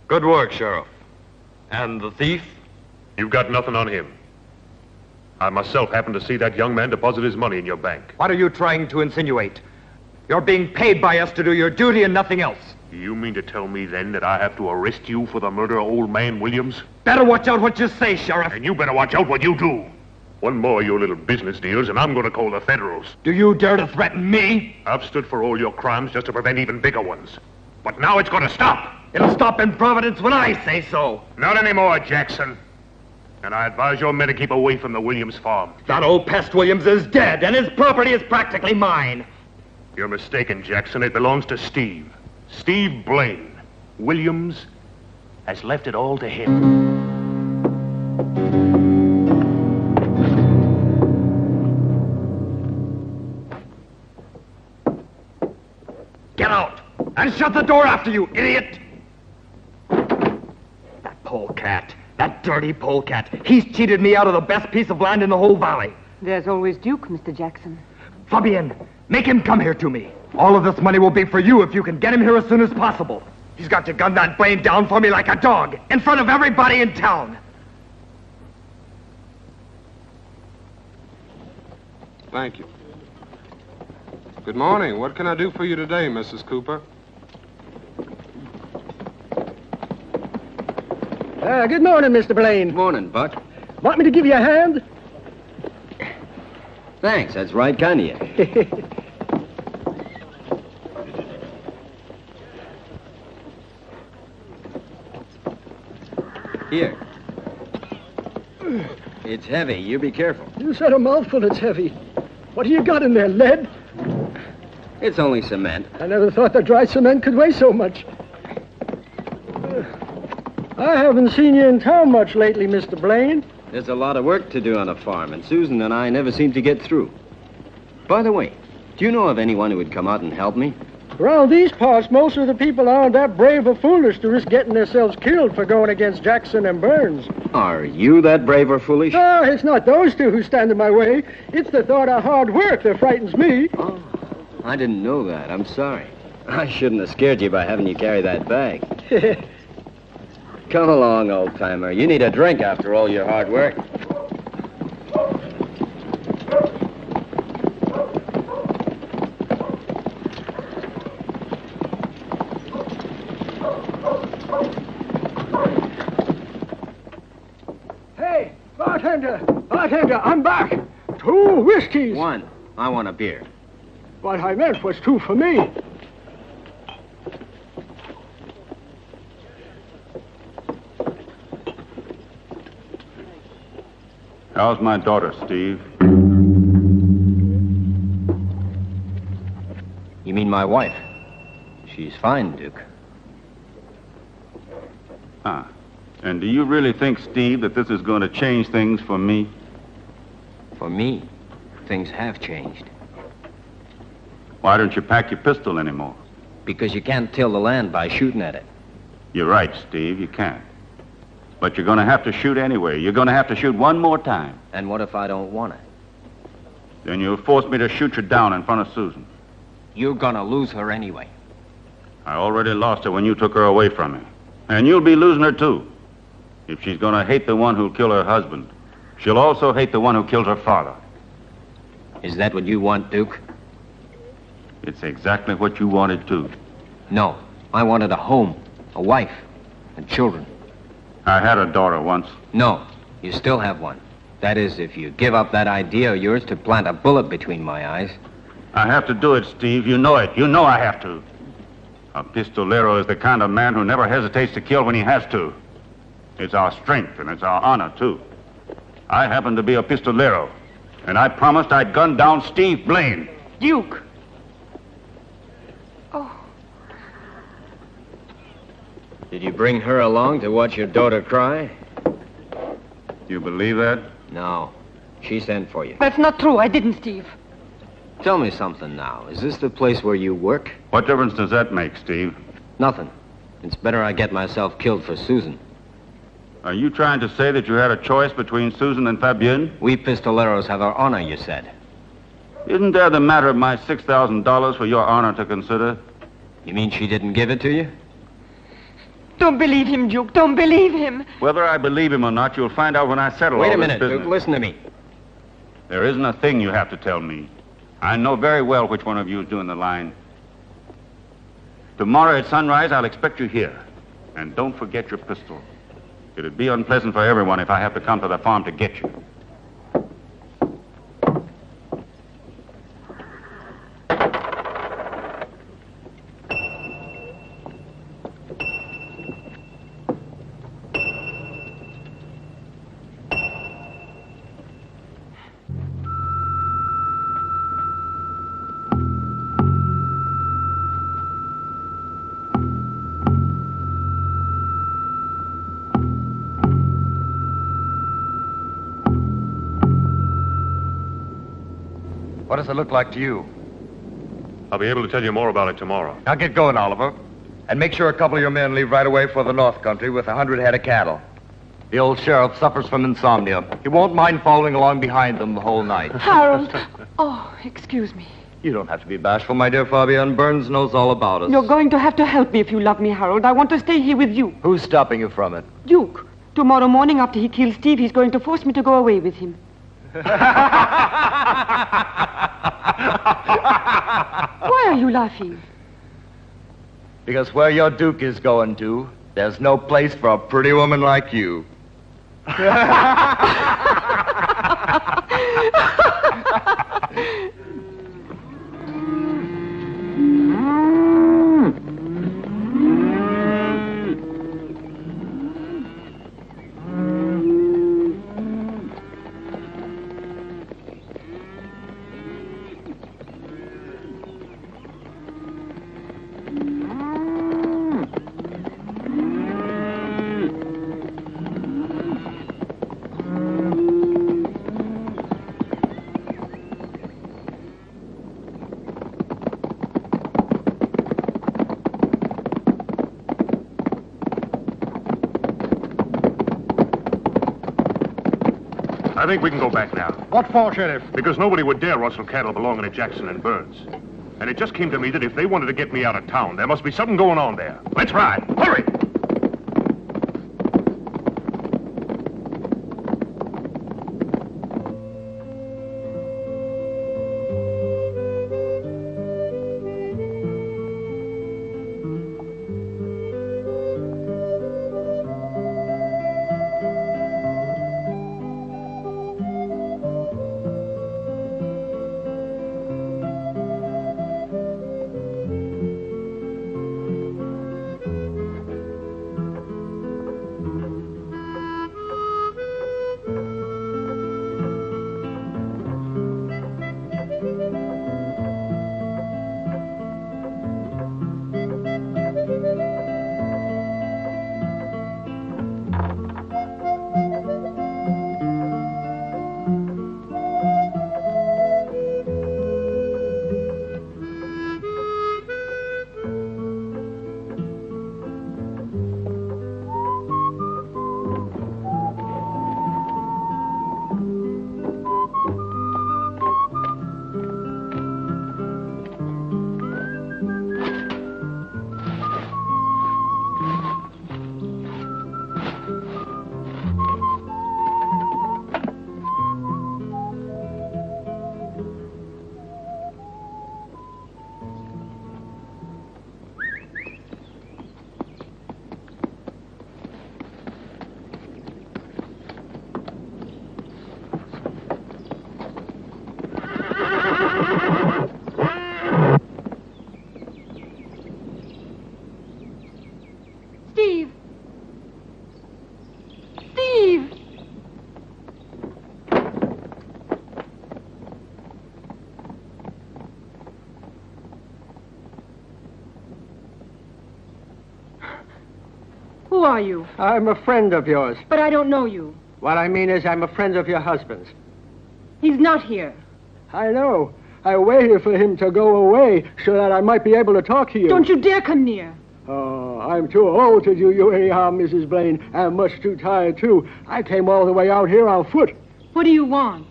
Good work, Sheriff. And the thief? You've got nothing on him. I myself happened to see that young man deposit his money in your bank. What are you trying to insinuate? You're being paid by us to do your duty and nothing else. You mean to tell me, then, that I have to arrest you for the murder of old man Williams? Better watch out what you say, Sheriff. And you better watch out what you do. One more of your little business deals, and I'm going to call the Federals. Do you dare to threaten me? I've stood for all your crimes just to prevent even bigger ones. But now it's going to stop. It'll stop in Providence when I say so. Not anymore, Jackson. And I advise your men to keep away from the Williams farm. That old pest Williams is dead, and his property is practically mine. You're mistaken, Jackson. It belongs to Steve. Steve Blaine. Williams has left it all to him. Get out! And shut the door after you, idiot! That polecat. That dirty polecat. He's cheated me out of the best piece of land in the whole valley. There's always Duke, Mr. Jackson. Fabian, make him come here to me. All of this money will be for you if you can get him here as soon as possible. He's got to gun that Blaine down for me like a dog, in front of everybody in town. Thank you. Good morning. What can I do for you today, Mrs. Cooper? Good morning, Mr. Blaine. Morning, Buck. Want me to give you a hand? Thanks, that's right kind of you. Here. It's heavy. You be careful. You said a mouthful it's heavy. What do you got in there, lead? It's only cement. I never thought that dry cement could weigh so much. I haven't seen you in town much lately, Mr. Blaine. There's a lot of work to do on a farm, and Susan and I never seem to get through. By the way, do you know of anyone who would come out and help me? Around these parts, most of the people aren't that brave or foolish to risk getting themselves killed for going against Jackson and Burns. Are you that brave or foolish? No, it's not those two who stand in my way. It's the thought of hard work that frightens me. Oh, I didn't know that. I'm sorry. I shouldn't have scared you by having you carry that bag. Come along, old-timer. You need a drink after all your hard work. Bartender, I'm back. 2 whiskeys. 1. I want a beer. What I meant was 2 for me. How's my daughter, Steve? You mean my wife? She's fine, Duke. Ah. And do you really think, Steve, that this is going to change things for me? For me, things have changed. Why don't you pack your pistol anymore? Because you can't till the land by shooting at it. You're right, Steve, you can't. But you're going to have to shoot anyway. You're going to have to shoot one more time. And what if I don't want it? Then you'll force me to shoot you down in front of Susan. You're going to lose her anyway. I already lost her when you took her away from me. And you'll be losing her, too. If she's going to hate the one who'll kill her husband, she'll also hate the one who killed her father. Is that what you want, Duke? It's exactly what you wanted, too. No. I wanted a home, a wife, and children. I had a daughter once. No. You still have one. That is, if you give up that idea of yours to plant a bullet between my eyes. I have to do it, Steve. You know it. You know I have to. A pistolero is the kind of man who never hesitates to kill when he has to. It's our strength, and it's our honor, too. I happen to be a pistolero, and I promised I'd gun down Steve Blaine. Duke! Oh. Did you bring her along to watch your daughter cry? You believe that? No. She sent for you. That's not true. I didn't, Steve. Tell me something now. Is this the place where you work? What difference does that make, Steve? Nothing. It's better I get myself killed for Susan. Are you trying to say that you had a choice between Susan and Fabienne? We pistoleros have our honor, you said. Isn't there the matter of my $6,000 for your honor to consider? You mean she didn't give it to you? Don't believe him, Duke. Don't believe him. Whether I believe him or not, you'll find out when I settle all this business. Wait a minute, Duke. Listen to me. There isn't a thing you have to tell me. I know very well which one of you is doing the lying. Tomorrow at sunrise, I'll expect you here. And don't forget your pistol. It'd be unpleasant for everyone if I have to come to the farm to get you. What does it look like to you? I'll be able to tell you more about it tomorrow. Now get going, Oliver. And make sure a couple of your men leave right away for the North Country with 100 head of cattle. The old sheriff suffers from insomnia. He won't mind following along behind them the whole night. Harold. Oh, excuse me. You don't have to be bashful, my dear Fabienne. Burns knows all about us. You're going to have to help me if you love me, Harold. I want to stay here with you. Who's stopping you from it? Duke. Tomorrow morning after he kills Steve, he's going to force me to go away with him. Why are you laughing? Because where your Duke is going to, there's no place for a pretty woman like you. I think we can go back now. What for, Sheriff? Because nobody would dare rustle cattle belonging to Jackson and Burns. And it just came to me that if they wanted to get me out of town, there must be something going on there. Let's ride. Hurry! are you? I'm a friend of yours. But I don't know you. What I mean is I'm a friend of your husband's. He's not here. I know. I waited for him to go away so that I might be able to talk to you. Don't you dare come near. Oh, I'm too old to do you any harm, Mrs. Blaine. I'm much too tired, too. I came all the way out here on foot. What do you want?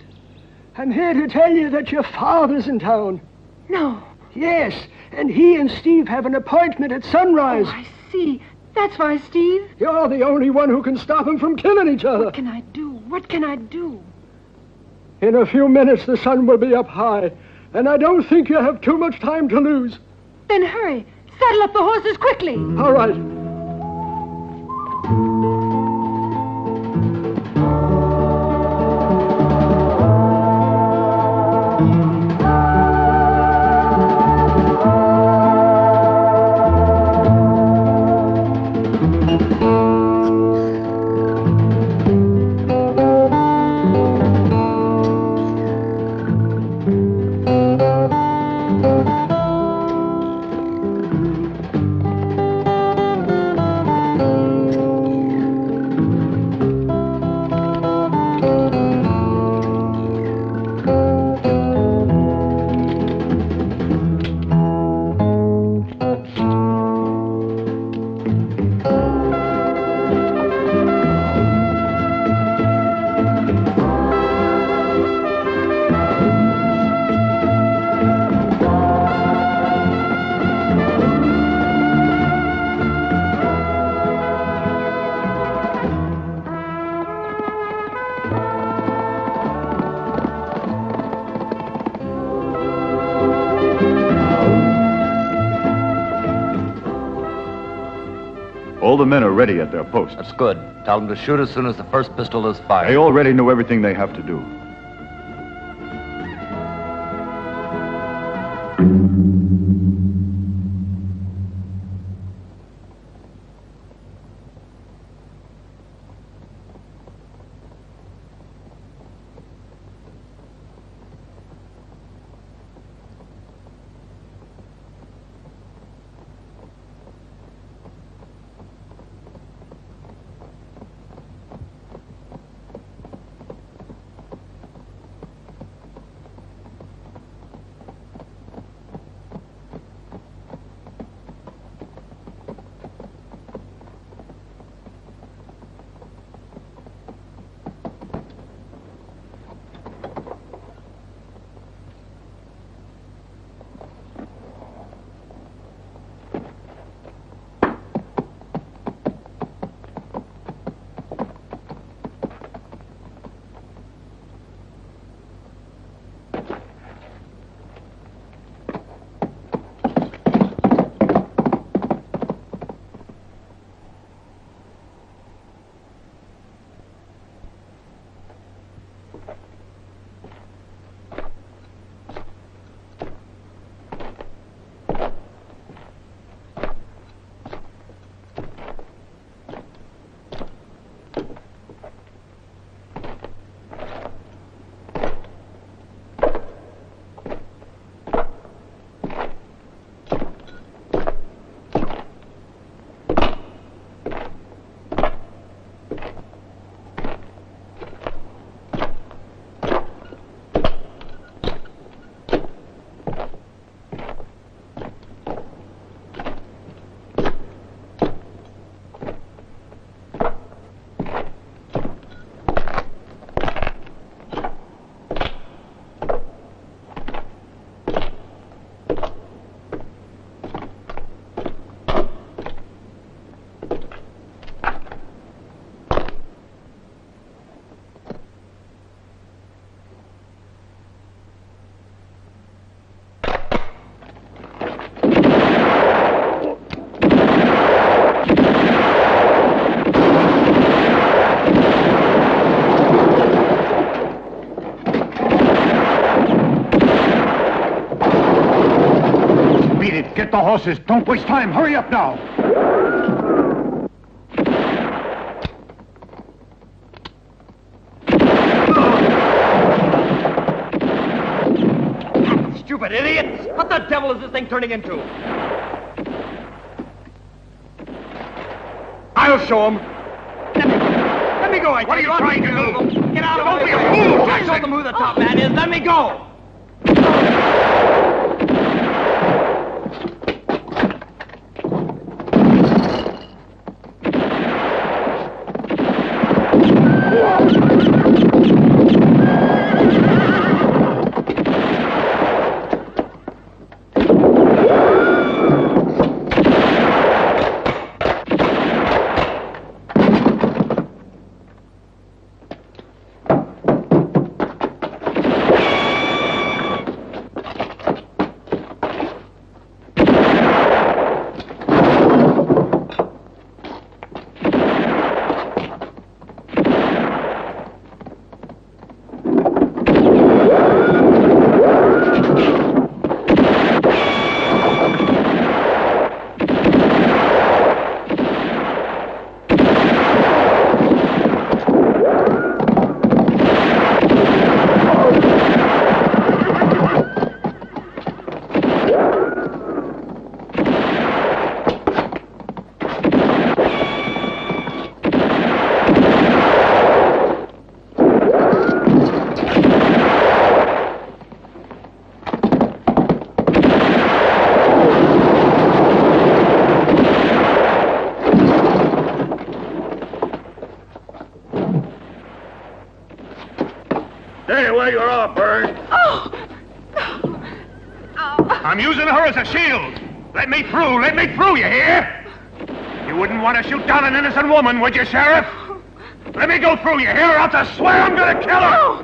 I'm here to tell you that your father's in town. No. Yes, and he and Steve have an appointment at sunrise. Oh, I see. That's why, Steve. You're the only one who can stop them from killing each other. What can I do? What can I do? In a few minutes, the sun will be up high, and I don't think you have too much time to lose. Then hurry. Saddle up the horses quickly. All right. All the men are ready at their posts. That's good. Tell them to shoot as soon as the first pistol is fired. They already know everything they have to do. Get the horses. Don't waste time. Hurry up now. Stupid idiots! What the devil is this thing turning into? I'll I'll show him. Let me go. What are you trying to do? Get out of the way. Don't be a fool, Jackson. Show them who the top man is. Let me go. I'm using her as a shield. Let me through. Let me through, you hear? You wouldn't want to shoot down an innocent woman, would you, Sheriff? Let me go through, you hear? Or else I swear I'm going to kill her.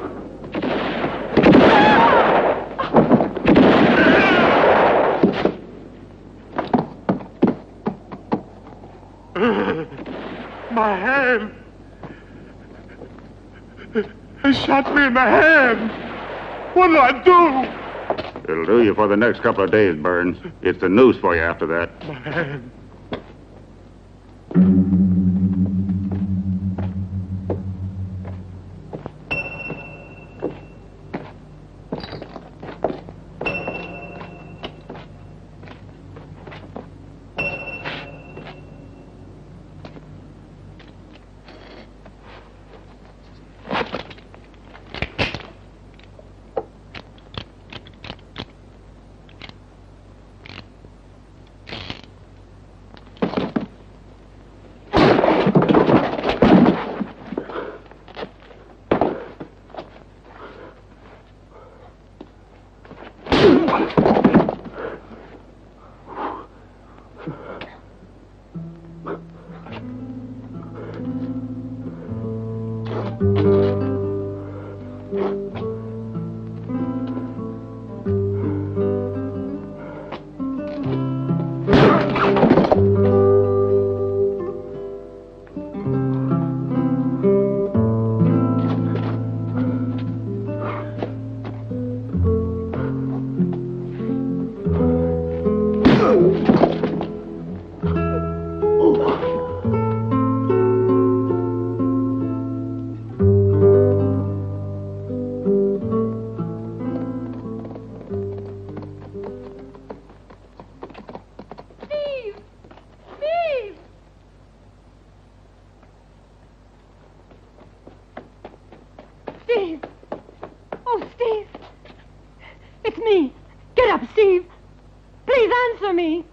My hand. They shot me in the hand. What'll I do? It'll do you for the next couple of days, Burns. It's the news for you after that. My hand. Steve! Oh, Steve! It's me! Get up, Steve! Please answer me!